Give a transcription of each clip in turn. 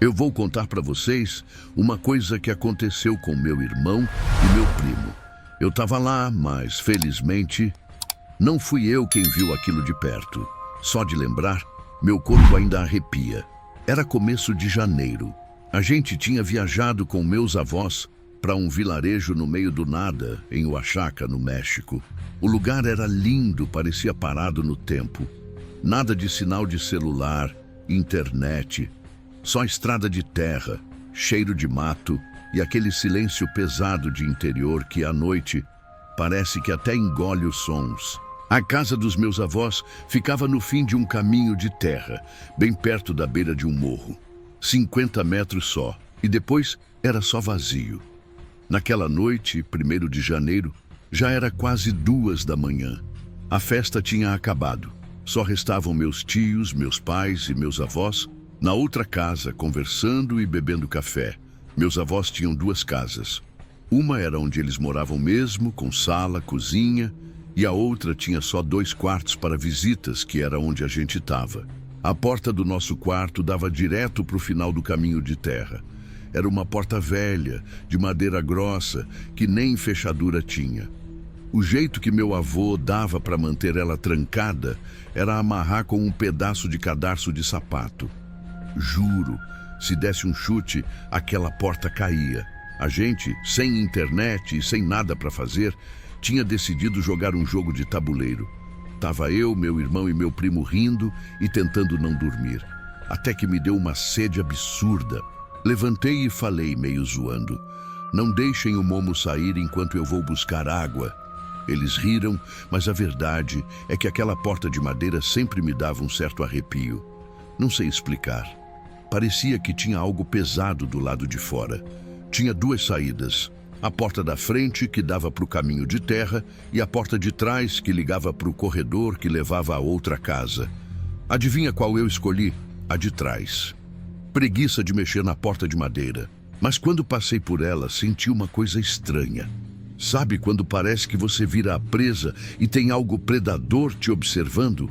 Eu vou contar para vocês uma coisa que aconteceu com meu irmão e meu primo. Eu estava lá, mas felizmente não fui eu quem viu aquilo de perto. Só de lembrar, meu corpo ainda arrepia. Era começo de janeiro. A gente tinha viajado com meus avós para um vilarejo no meio do nada, em Oaxaca, no México. O lugar era lindo, parecia parado no tempo. Nada de sinal de celular, internet, só estrada de terra, cheiro de mato e aquele silêncio pesado de interior que à noite parece que até engole os sons. A casa dos meus avós ficava no fim de um caminho de terra, bem perto da beira de um morro. 50 metros só, e depois era só vazio. Naquela noite, 1º de janeiro, já era quase 2 da manhã. A festa tinha acabado. Só restavam meus tios, meus pais e meus avós na outra casa, conversando e bebendo café. Meus avós tinham 2 casas. Uma era onde eles moravam mesmo, com sala, cozinha, e a outra tinha só 2 quartos para visitas, que era onde a gente estava. A porta do nosso quarto dava direto para o final do caminho de terra. Era uma porta velha, de madeira grossa, que nem fechadura tinha. O jeito que meu avô dava para manter ela trancada era amarrar com um pedaço de cadarço de sapato. Juro, se desse um chute, aquela porta caía. A gente, sem internet e sem nada para fazer, tinha decidido jogar um jogo de tabuleiro. Tava eu, meu irmão e meu primo rindo e tentando não dormir. Até que me deu uma sede absurda. Levantei e falei, meio zoando: "Não deixem o Momo sair enquanto eu vou buscar água." Eles riram, mas a verdade é que aquela porta de madeira sempre me dava um certo arrepio. Não sei explicar. Parecia que tinha algo pesado do lado de fora. Tinha 2 saídas. A porta da frente, que dava para o caminho de terra, e a porta de trás, que ligava para o corredor que levava a outra casa. Adivinha qual eu escolhi? A de trás. Preguiça de mexer na porta de madeira. Mas quando passei por ela, senti uma coisa estranha. Sabe quando parece que você vira a presa e tem algo predador te observando?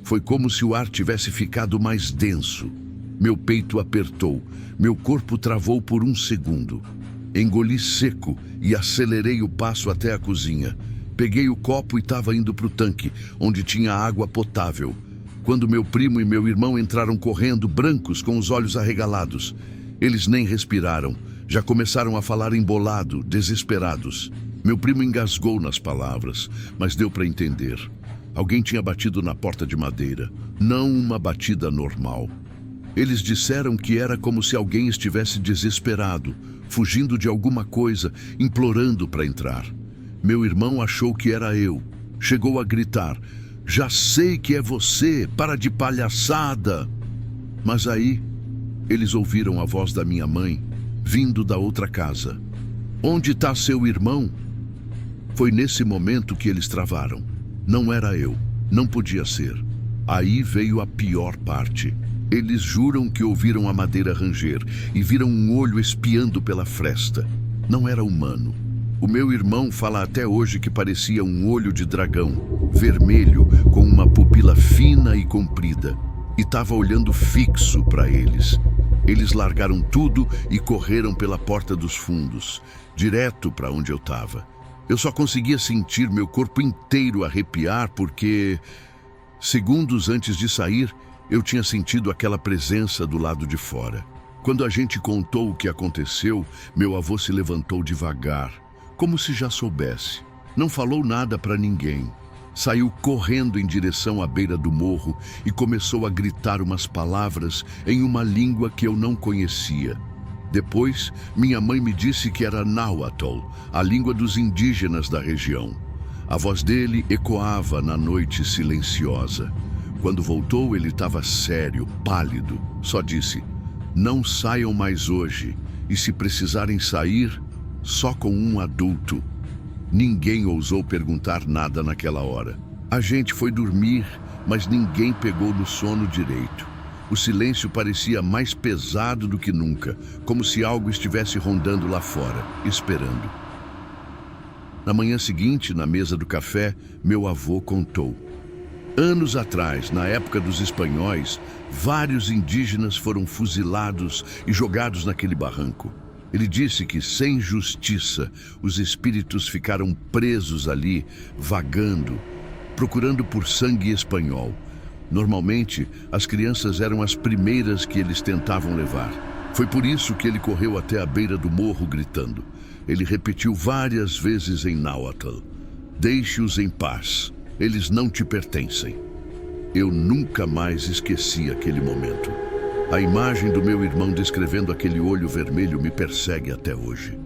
Foi como se o ar tivesse ficado mais denso. Meu peito apertou, meu corpo travou por 1 segundo. Engoli seco e acelerei o passo até a cozinha. Peguei o copo e estava indo para o tanque, onde tinha água potável, quando meu primo e meu irmão entraram correndo, brancos, com os olhos arregalados. Eles nem respiraram, já começaram a falar embolado, desesperados. Meu primo engasgou nas palavras, mas deu para entender. Alguém tinha batido na porta de madeira, não uma batida normal. Eles disseram que era como se alguém estivesse desesperado, fugindo de alguma coisa, implorando para entrar. Meu irmão achou que era eu. Chegou a gritar: "Já sei que é você, para de palhaçada!" Mas aí, eles ouviram a voz da minha mãe, vindo da outra casa. "Onde está seu irmão?" Foi nesse momento que eles travaram. Não era eu, não podia ser. Aí veio a pior parte. Eles juram que ouviram a madeira ranger e viram um olho espiando pela fresta. Não era humano. O meu irmão fala até hoje que parecia um olho de dragão, vermelho, com uma pupila fina e comprida. E estava olhando fixo para eles. Eles largaram tudo e correram pela porta dos fundos, direto para onde eu estava. Eu só conseguia sentir meu corpo inteiro arrepiar porque, segundos antes de sair, eu tinha sentido aquela presença do lado de fora. Quando a gente contou o que aconteceu, meu avô se levantou devagar, como se já soubesse. Não falou nada para ninguém. Saiu correndo em direção à beira do morro e começou a gritar umas palavras em uma língua que eu não conhecia. Depois, minha mãe me disse que era Náhuatl, a língua dos indígenas da região. A voz dele ecoava na noite silenciosa. Quando voltou, ele estava sério, pálido. Só disse: "Não saiam mais hoje, e se precisarem sair, só com um adulto." Ninguém ousou perguntar nada naquela hora. A gente foi dormir, mas ninguém pegou no sono direito. O silêncio parecia mais pesado do que nunca, como se algo estivesse rondando lá fora, esperando. Na manhã seguinte, na mesa do café, meu avô contou. Anos atrás, na época dos espanhóis, vários indígenas foram fuzilados e jogados naquele barranco. Ele disse que, sem justiça, os espíritos ficaram presos ali, vagando, procurando por sangue espanhol. Normalmente, as crianças eram as primeiras que eles tentavam levar. Foi por isso que ele correu até a beira do morro gritando. Ele repetiu várias vezes em náhuatl: "Deixe-os em paz. Eles não te pertencem." Eu nunca mais esqueci aquele momento. A imagem do meu irmão descrevendo aquele olho vermelho me persegue até hoje.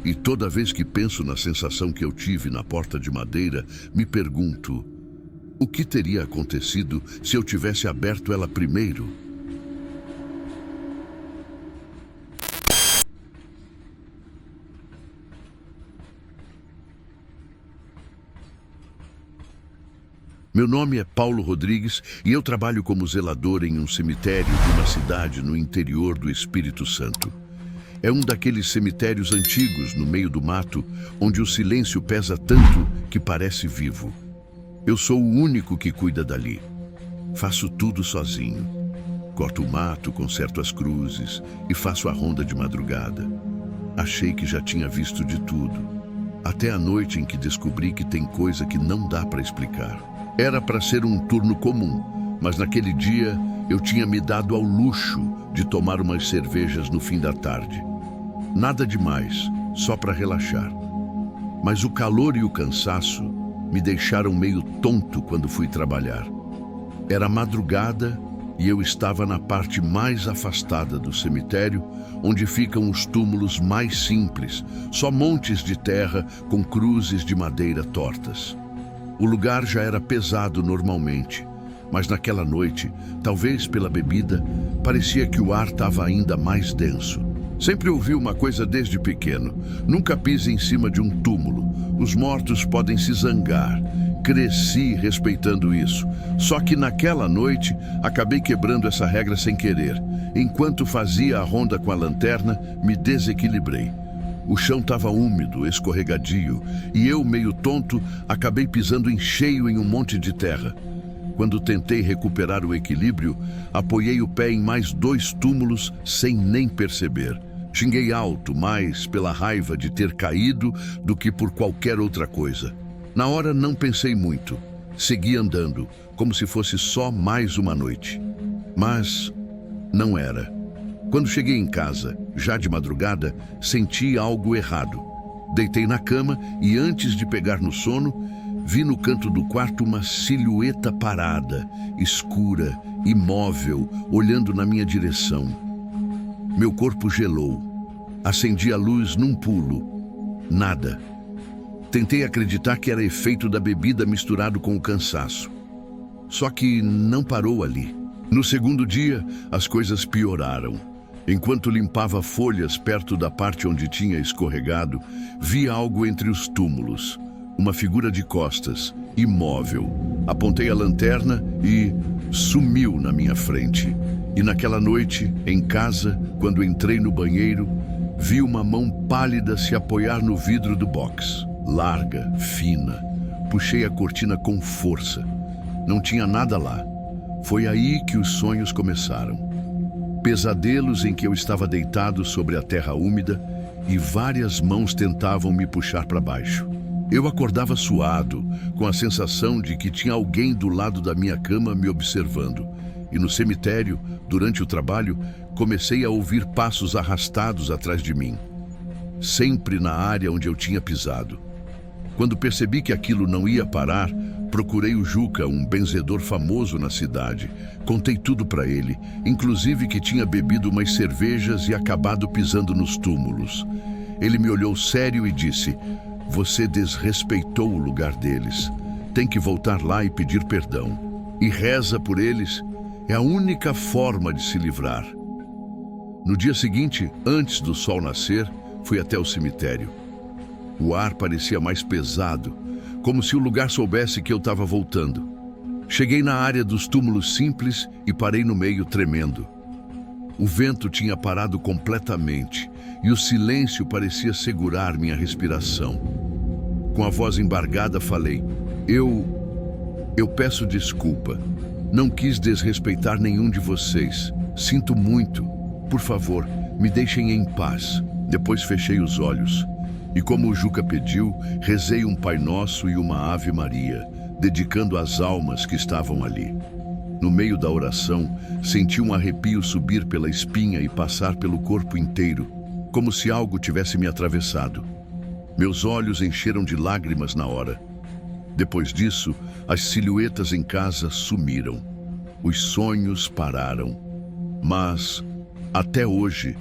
E toda vez que penso na sensação que eu tive na porta de madeira, me pergunto: o que teria acontecido se eu tivesse aberto ela primeiro? Meu nome é Paulo Rodrigues e eu trabalho como zelador em um cemitério de uma cidade no interior do Espírito Santo. É um daqueles cemitérios antigos no meio do mato, onde o silêncio pesa tanto que parece vivo. Eu sou o único que cuida dali. Faço tudo sozinho. Corto o mato, conserto as cruzes e faço a ronda de madrugada. Achei que já tinha visto de tudo, até a noite em que descobri que tem coisa que não dá para explicar. Era para ser um turno comum, mas naquele dia eu tinha me dado ao luxo de tomar umas cervejas no fim da tarde. Nada demais, só para relaxar. Mas o calor e o cansaço me deixaram meio tonto quando fui trabalhar. Era madrugada e eu estava na parte mais afastada do cemitério, onde ficam os túmulos mais simples, só montes de terra com cruzes de madeira tortas. O lugar já era pesado normalmente, mas naquela noite, talvez pela bebida, parecia que o ar estava ainda mais denso. Sempre ouvi uma coisa desde pequeno: nunca pise em cima de um túmulo. Os mortos podem se zangar. Cresci respeitando isso. Só que naquela noite, acabei quebrando essa regra sem querer. Enquanto fazia a ronda com a lanterna, me desequilibrei. O chão estava úmido, escorregadio, e eu, meio tonto, acabei pisando em cheio em um monte de terra. Quando tentei recuperar o equilíbrio, apoiei o pé em mais 2 túmulos sem nem perceber. Xinguei alto, mais pela raiva de ter caído do que por qualquer outra coisa. Na hora não pensei muito. Segui andando, como se fosse só mais uma noite. Mas não era. Quando cheguei em casa, já de madrugada, senti algo errado. Deitei na cama e, antes de pegar no sono, vi no canto do quarto uma silhueta parada, escura, imóvel, olhando na minha direção. Meu corpo gelou. Acendi a luz num pulo. Nada. Tentei acreditar que era efeito da bebida misturado com o cansaço. Só que não parou ali. No segundo dia, as coisas pioraram. Enquanto limpava folhas perto da parte onde tinha escorregado, vi algo entre os túmulos. Uma figura de costas, imóvel. Apontei a lanterna e sumiu na minha frente. E naquela noite, em casa, quando entrei no banheiro, vi uma mão pálida se apoiar no vidro do box. Larga, fina. Puxei a cortina com força. Não tinha nada lá. Foi aí que os sonhos começaram. Pesadelos em que eu estava deitado sobre a terra úmida e várias mãos tentavam me puxar para baixo. Eu acordava suado, com a sensação de que tinha alguém do lado da minha cama me observando. E no cemitério, durante o trabalho, comecei a ouvir passos arrastados atrás de mim, sempre na área onde eu tinha pisado. Quando percebi que aquilo não ia parar, procurei o Juca, um benzedor famoso na cidade. Contei tudo para ele, inclusive que tinha bebido umas cervejas e acabado pisando nos túmulos. Ele me olhou sério e disse: "Você desrespeitou o lugar deles. Tem que voltar lá e pedir perdão. E reza por eles. É a única forma de se livrar." No dia seguinte, antes do sol nascer, fui até o cemitério. O ar parecia mais pesado, como se o lugar soubesse que eu estava voltando. Cheguei na área dos túmulos simples e parei no meio tremendo. O vento tinha parado completamente e o silêncio parecia segurar minha respiração. Com a voz embargada falei: Eu peço desculpa. Não quis desrespeitar nenhum de vocês. Sinto muito. Por favor, me deixem em paz. Depois fechei os olhos. E como o Juca pediu, rezei um Pai Nosso e uma Ave Maria, dedicando às almas que estavam ali. No meio da oração, senti um arrepio subir pela espinha e passar pelo corpo inteiro, como se algo tivesse me atravessado. Meus olhos encheram de lágrimas na hora. Depois disso, as silhuetas em casa sumiram. Os sonhos pararam. Mas, até hoje,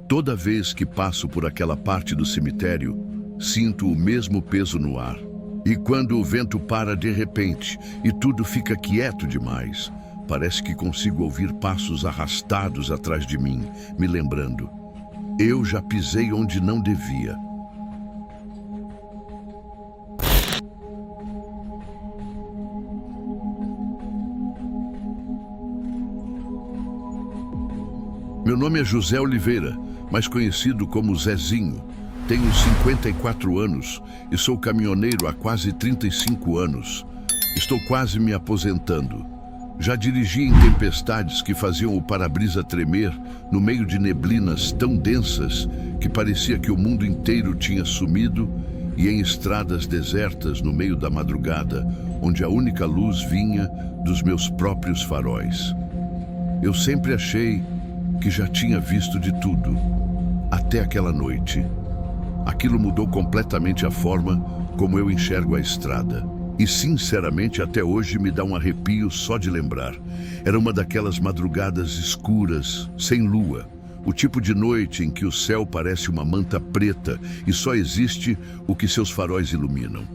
toda vez que passo por aquela parte do cemitério, sinto o mesmo peso no ar. E quando o vento para de repente e tudo fica quieto demais, parece que consigo ouvir passos arrastados atrás de mim, me lembrando: eu já pisei onde não devia. Meu nome é José Oliveira, mais conhecido como Zezinho. Tenho 54 anos e sou caminhoneiro há quase 35 anos. Estou quase me aposentando. Já dirigi em tempestades que faziam o para-brisa tremer no meio de neblinas tão densas que parecia que o mundo inteiro tinha sumido, e em estradas desertas no meio da madrugada, onde a única luz vinha dos meus próprios faróis. Eu sempre achei que já tinha visto de tudo, até aquela noite. Aquilo mudou completamente a forma como eu enxergo a estrada. E sinceramente até hoje me dá um arrepio só de lembrar. Era uma daquelas madrugadas escuras, sem lua. O tipo de noite em que o céu parece uma manta preta e só existe o que seus faróis iluminam.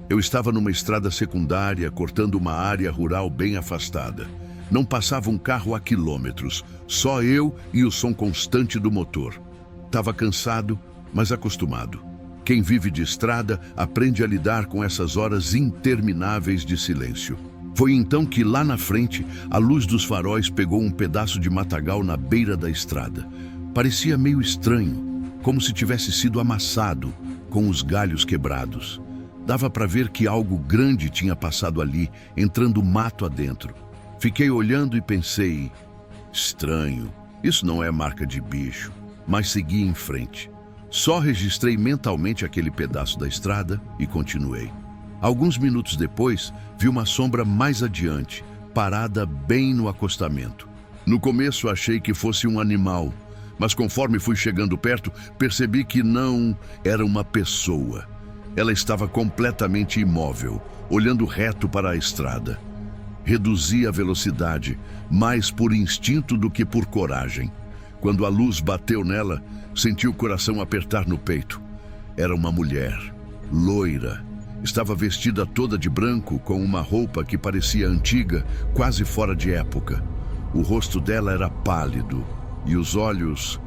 Eu estava numa estrada secundária, cortando uma área rural bem afastada. Não passava um carro a quilômetros, só eu e o som constante do motor. Estava cansado, mas acostumado. Quem vive de estrada aprende a lidar com essas horas intermináveis de silêncio. Foi então que lá na frente, a luz dos faróis pegou um pedaço de matagal na beira da estrada. Parecia meio estranho, como se tivesse sido amassado, com os galhos quebrados. Dava para ver que algo grande tinha passado ali, entrando mato adentro. Fiquei olhando e pensei: estranho, isso não é marca de bicho. Mas segui em frente. Só registrei mentalmente aquele pedaço da estrada e continuei. Alguns minutos depois, vi uma sombra mais adiante, parada bem no acostamento. No começo achei que fosse um animal, mas conforme fui chegando perto, percebi que não era uma pessoa. Ela estava completamente imóvel, olhando reto para a estrada. Reduzi a velocidade, mais por instinto do que por coragem. Quando a luz bateu nela, senti o coração apertar no peito. Era uma mulher, loira. Estava vestida toda de branco, com uma roupa que parecia antiga, quase fora de época. O rosto dela era pálido e os olhos...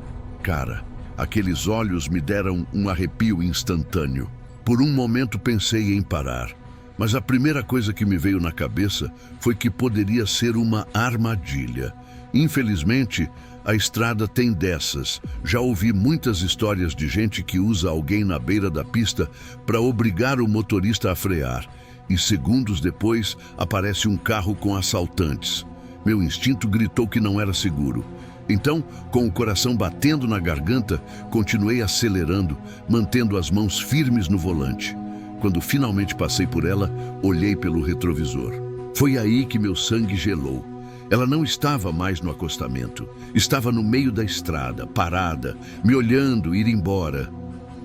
Cara, aqueles olhos me deram um arrepio instantâneo. Por um momento pensei em parar, mas a primeira coisa que me veio na cabeça foi que poderia ser uma armadilha. Infelizmente, a estrada tem dessas. Já ouvi muitas histórias de gente que usa alguém na beira da pista para obrigar o motorista a frear. E segundos depois, aparece um carro com assaltantes. Meu instinto gritou que não era seguro. Então, com o coração batendo na garganta, continuei acelerando, mantendo as mãos firmes no volante. Quando finalmente passei por ela, olhei pelo retrovisor. Foi aí que meu sangue gelou. Ela não estava mais no acostamento. Estava no meio da estrada, parada, me olhando ir embora.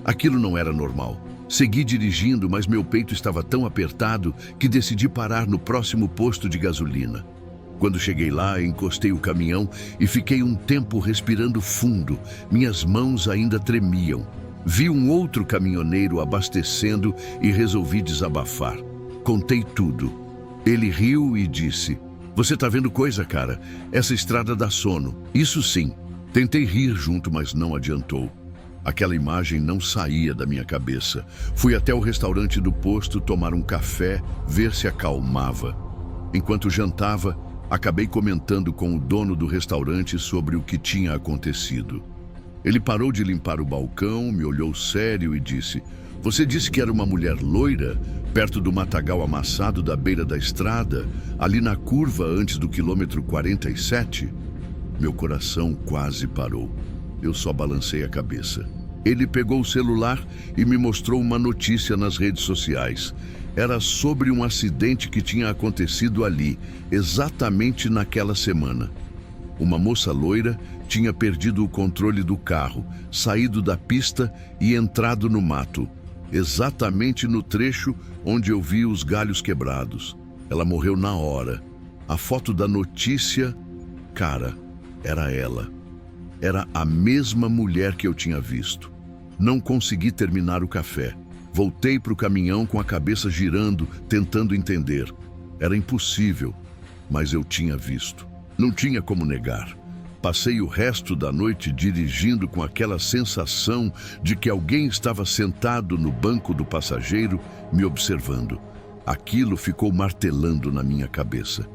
Aquilo não era normal. Segui dirigindo, mas meu peito estava tão apertado que decidi parar no próximo posto de gasolina. Quando cheguei lá, encostei o caminhão e fiquei um tempo respirando fundo. Minhas mãos ainda tremiam. Vi um outro caminhoneiro abastecendo e resolvi desabafar. Contei tudo. Ele riu e disse: "Você tá vendo coisa, cara? Essa estrada dá sono." Isso sim. Tentei rir junto, mas não adiantou. Aquela imagem não saía da minha cabeça. Fui até o restaurante do posto tomar um café, ver se acalmava. Enquanto jantava, acabei comentando com o dono do restaurante sobre o que tinha acontecido. Ele parou de limpar o balcão, me olhou sério e disse: Você disse que era uma mulher loira, perto do matagal amassado da beira da estrada, ali na curva antes do quilômetro 47? Meu coração quase parou. Eu só balancei a cabeça. Ele pegou o celular e me mostrou uma notícia nas redes sociais. Era sobre um acidente que tinha acontecido ali, exatamente naquela semana. Uma moça loira tinha perdido o controle do carro, saído da pista e entrado no mato, exatamente no trecho onde eu vi os galhos quebrados. Ela morreu na hora. A foto da notícia, cara, era ela. Era a mesma mulher que eu tinha visto. Não consegui terminar o café. Voltei para o caminhão com a cabeça girando, tentando entender. Era impossível, mas eu tinha visto. Não tinha como negar. Passei o resto da noite dirigindo com aquela sensação de que alguém estava sentado no banco do passageiro me observando. Aquilo ficou martelando na minha cabeça.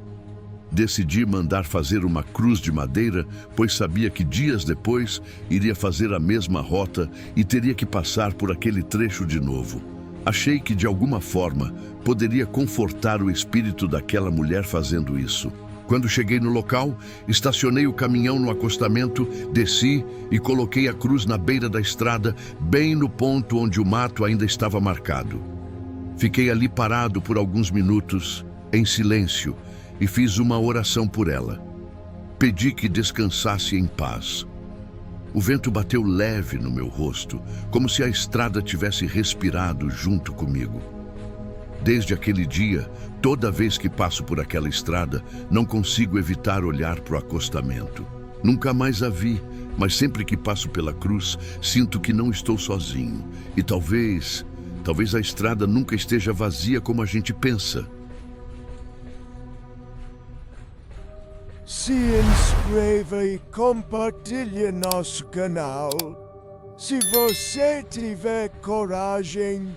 Decidi mandar fazer uma cruz de madeira, pois sabia que dias depois iria fazer a mesma rota e teria que passar por aquele trecho de novo. Achei que de alguma forma poderia confortar o espírito daquela mulher fazendo isso. Quando cheguei no local, estacionei o caminhão no acostamento, desci e coloquei a cruz na beira da estrada, bem no ponto onde o mato ainda estava marcado. Fiquei ali parado por alguns minutos, em silêncio, e fiz uma oração por ela. Pedi que descansasse em paz. O vento bateu leve no meu rosto, como se a estrada tivesse respirado junto comigo. Desde aquele dia, toda vez que passo por aquela estrada, não consigo evitar olhar para o acostamento. Nunca mais a vi, mas sempre que passo pela cruz, sinto que não estou sozinho. E talvez a estrada nunca esteja vazia como a gente pensa. Se inscreva e compartilhe nosso canal. Se você tiver coragem,